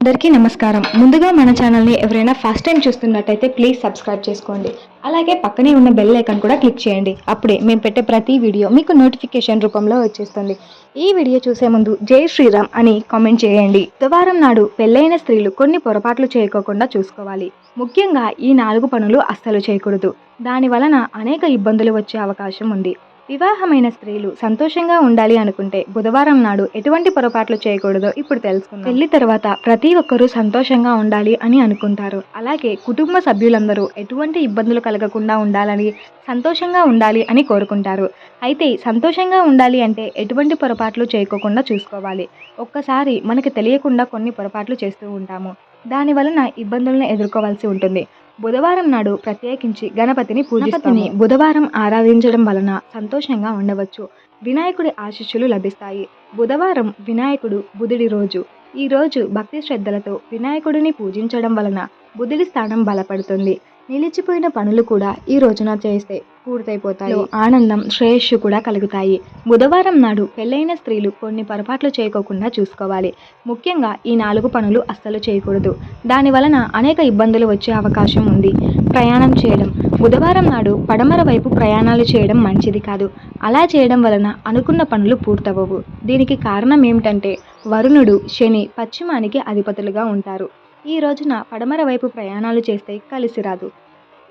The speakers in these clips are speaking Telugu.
అందరికీ నమస్కారం. ముందుగా మన ఛానల్ని ఎవరైనా ఫస్ట్ టైం చూస్తున్నట్టయితే ప్లీజ్ సబ్స్క్రైబ్ చేసుకోండి. అలాగే పక్కనే ఉన్న బెల్ ఐకాన్ కూడా క్లిక్ చేయండి. అప్పుడే మేము పెట్టే ప్రతి వీడియో మీకు నోటిఫికేషన్ రూపంలో వచ్చేస్తుంది. ఈ వీడియో చూసే ముందు జై శ్రీరామ్ అని కామెంట్ చేయండి. బుధవారం నాడు పెళ్ళైన స్త్రీలు కొన్ని పొరపాట్లు చేయకోకుండా చూసుకోవాలి. ముఖ్యంగా ఈ 4 పనులు అస్సలు చేయకూడదు. దాని వలన అనేక ఇబ్బందులు వచ్చే అవకాశం ఉంది. వివాహమైన స్త్రీలు సంతోషంగా ఉండాలి అనుకుంటే బుధవారం నాడు ఎటువంటి పొరపాట్లు చేయకూడదో ఇప్పుడు తెలుసుకుందాం. పెళ్లి తర్వాత ప్రతి ఒక్కరూ సంతోషంగా ఉండాలి అని అనుకుంటారు. అలాగే కుటుంబ సభ్యులందరూ ఎటువంటి ఇబ్బందులు కలగకుండా ఉండాలని, సంతోషంగా ఉండాలి అని కోరుకుంటారు. అయితే సంతోషంగా ఉండాలి అంటే ఎటువంటి పొరపాట్లు చేయకోకుండా చూసుకోవాలి. ఒక్కసారి మనకు తెలియకుండా కొన్ని పొరపాట్లు చేస్తూ ఉంటాము. దాని వలన ఇబ్బందులను ఎదుర్కోవాల్సి ఉంటుంది. బుధవారం నాడు ప్రత్యేకించి గణపతిని పూజిస్తాము. బుధవారం ఆరాధించడం వలన సంతోషంగా ఉండవచ్చు. వినాయకుడి ఆశీస్సులు లభిస్తాయి. బుధవారం వినాయకుడు బుధుడి రోజు. ఈ రోజు భక్తి శ్రద్ధలతో వినాయకుడిని పూజించడం వలన బుధుడి స్థానం బలపడుతుంది. నిలిచిపోయిన పనులు కూడా ఈ రోజున చేస్తే పూర్తయిపోతాయి. ఆనందం, శ్రేయస్సు కూడా కలుగుతాయి. బుధవారం నాడు పెళ్ళైన స్త్రీలు కొన్ని పొరపాట్లు చేయకోకుండా చూసుకోవాలి. ముఖ్యంగా ఈ 4 పనులు అస్సలు చేయకూడదు. దాని వలన అనేక ఇబ్బందులు వచ్చే అవకాశం ఉంది. ప్రయాణం చేయడం. బుధవారం నాడు పడమర వైపు ప్రయాణాలు చేయడం మంచిది కాదు. అలా చేయడం వలన అనుకున్న పనులు పూర్తవవు. దీనికి కారణం ఏమిటంటే వరుణుడు, శని పశ్చిమానికి అధిపతులుగా ఉంటారు. ఈ రోజున పడమర వైపు ప్రయాణాలు చేస్తే కలిసి రాదు.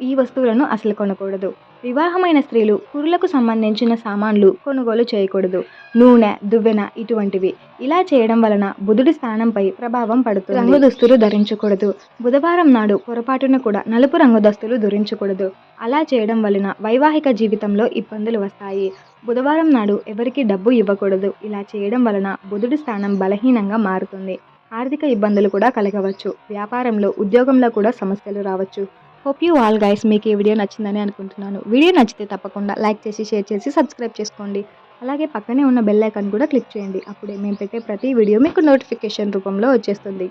ఈ వస్తువులను అసలు కొనకూడదు. వివాహమైన స్త్రీలు కురులకు సంబంధించిన సామాన్లు కొనుగోలు చేయకూడదు. నూనె, దువ్వెన ఇటువంటివి. ఇలా చేయడం వలన బుధుడి స్థానంపై ప్రభావం పడుతుంది. రంగు దుస్తులు ధరించకూడదు. బుధవారం నాడు పొరపాటున కూడా నలుపు రంగు దుస్తులు ధరించకూడదు. అలా చేయడం వలన వైవాహిక జీవితంలో ఇబ్బందులు వస్తాయి. బుధవారం నాడు ఎవరికి డబ్బు ఇవ్వకూడదు. ఇలా చేయడం వలన బుధుడి స్థానం బలహీనంగా మారుతుంది. ఆర్థిక ఇబ్బందులు కూడా కలగవచ్చు. వ్యాపారంలో, ఉద్యోగంలో కూడా సమస్యలు రావచ్చు. హోప్ యూ ఆల్ గైస్, మీకు ఈ వీడియో నచ్చిందని అనుకుంటున్నాను. వీడియో నచ్చితే తప్పకుండా లైక్ చేసి, షేర్ చేసి, సబ్స్క్రైబ్ చేసుకోండి. అలాగే పక్కనే ఉన్న బెల్ ఐకాన్ కూడా క్లిక్ చేయండి. అప్పుడే మేము పెట్టే ప్రతి వీడియో మీకు నోటిఫికేషన్ రూపంలో వచ్చేస్తుంది.